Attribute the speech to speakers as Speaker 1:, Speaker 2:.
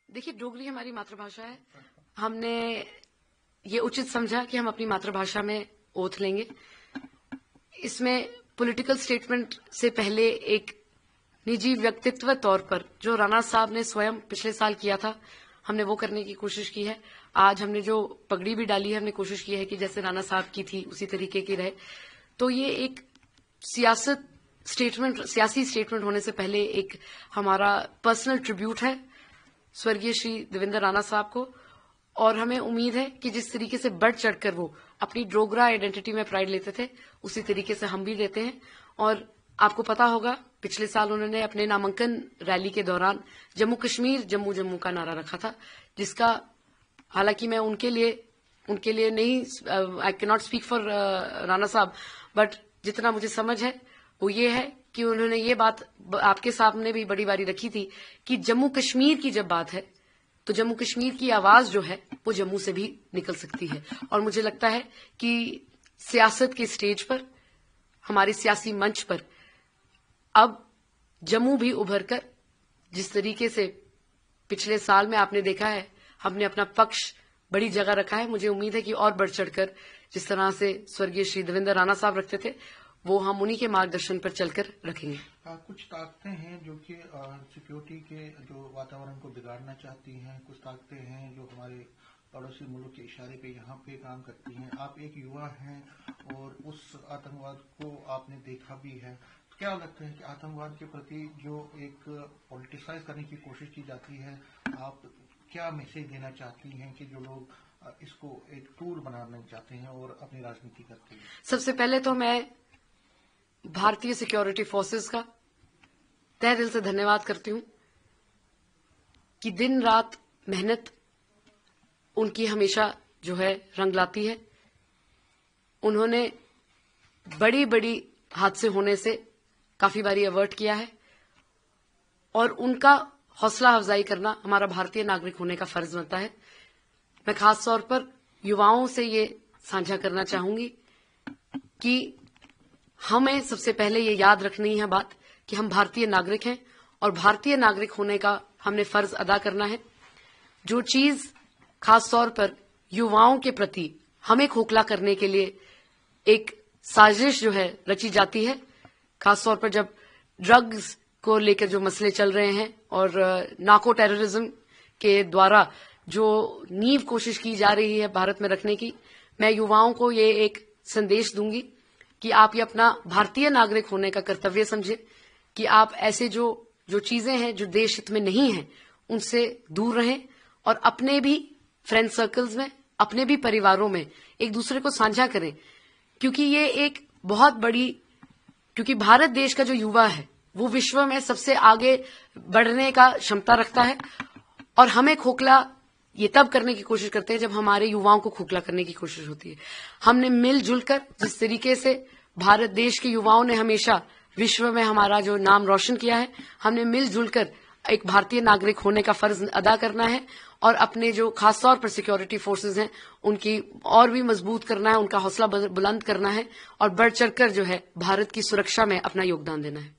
Speaker 1: देखिए, डोगरी हमारी मातृभाषा है। हमने ये उचित समझा कि हम अपनी मातृभाषा में ओथ लेंगे। इसमें पॉलिटिकल स्टेटमेंट से पहले एक निजी व्यक्तित्व तौर पर जो राणा साहब ने स्वयं पिछले साल किया था, हमने वो करने की कोशिश की है। आज हमने जो पगड़ी भी डाली है, हमने कोशिश की है कि जैसे राणा साहब की थी उसी तरीके की रहे। तो ये एक सियासी स्टेटमेंट होने से पहले एक हमारा पर्सनल ट्रिब्यूट है स्वर्गीय श्री देवेंद्र राणा साहब को, और हमें उम्मीद है कि जिस तरीके से बढ़ चढ़कर वो अपनी डोगरा आइडेंटिटी में प्राइड लेते थे, उसी तरीके से हम भी लेते हैं। और आपको पता होगा, पिछले साल उन्होंने अपने नामांकन रैली के दौरान जम्मू कश्मीर जम्मू जम्मू का नारा रखा था, जिसका हालांकि मैं उनके लिए नहीं, I can not speak for Rana साहब, बट जितना मुझे समझ है वो ये है कि उन्होंने ये बात आपके सामने भी बड़ी बारी रखी थी कि जम्मू कश्मीर की जब बात है तो जम्मू कश्मीर की आवाज जो है वो जम्मू से भी निकल सकती है। और मुझे लगता है कि सियासत के स्टेज पर, हमारे सियासी मंच पर अब जम्मू भी उभर कर, जिस तरीके से पिछले साल में आपने देखा है हमने अपना पक्ष बड़ी जगह रखा है, मुझे उम्मीद है कि और बढ़ चढ़कर जिस तरह से स्वर्गीय श्री देवेंद्र राणा साहब रखते थे, वो हम उन्हीं के मार्गदर्शन पर चलकर रखेंगे।
Speaker 2: कुछ ताकतें हैं जो कि सिक्योरिटी के जो वातावरण को बिगाड़ना चाहती हैं, कुछ ताकतें हैं जो हमारे पड़ोसी मुल्क के इशारे पे यहाँ पे काम करती हैं। आप एक युवा हैं और उस आतंकवाद को आपने देखा भी है, तो क्या लगता है कि आतंकवाद के प्रति जो एक पॉलिटिसाइज करने की कोशिश की जाती है, आप क्या मैसेज देना चाहती हैं कि जो लोग इसको एक टूल बनाना चाहते हैं और अपनी राजनीति करते हैं?
Speaker 1: सबसे पहले तो मैं भारतीय सिक्योरिटी फोर्सेस का तहे दिल से धन्यवाद करती हूं कि दिन रात मेहनत उनकी हमेशा जो है रंग लाती है। उन्होंने बड़ी बड़ी हादसे होने से काफी बारी अवर्ट किया है, और उनका हौसला अफजाई करना हमारा भारतीय नागरिक होने का फर्ज बनता है। मैं खास तौर पर युवाओं से ये साझा करना चाहूंगी कि हमें सबसे पहले ये याद रखनी है बात कि हम भारतीय नागरिक हैं, और भारतीय नागरिक होने का हमने फर्ज अदा करना है। जो चीज खास तौर पर युवाओं के प्रति हमें खोखला करने के लिए एक साजिश जो है रची जाती है, खास तौर पर जब ड्रग्स को लेकर जो मसले चल रहे हैं और नार्को टेररिज्म के द्वारा जो नींव कोशिश की जा रही है भारत में रखने की, मैं युवाओं को ये एक संदेश दूंगी कि आप ये अपना भारतीय नागरिक होने का कर्तव्य समझें कि आप ऐसे जो चीजें हैं जो देश हित में नहीं है उनसे दूर रहें, और अपने भी फ्रेंड सर्कल्स में, अपने भी परिवारों में एक दूसरे को साझा करें, क्योंकि ये एक बहुत बड़ी, क्योंकि भारत देश का जो युवा है वो विश्व में सबसे आगे बढ़ने का क्षमता रखता है, और हमें खोखला ये तब करने की कोशिश करते हैं जब हमारे युवाओं को खोखला करने की कोशिश होती है। हमने मिलजुल कर, जिस तरीके से भारत देश के युवाओं ने हमेशा विश्व में हमारा जो नाम रोशन किया है, हमने मिलजुल कर एक भारतीय नागरिक होने का फर्ज अदा करना है, और अपने जो खासतौर पर सिक्योरिटी फोर्सेज हैं उनकी और भी मजबूत करना है, उनका हौसला बुलंद करना है, और बढ़ चढ़कर जो है भारत की सुरक्षा में अपना योगदान देना है।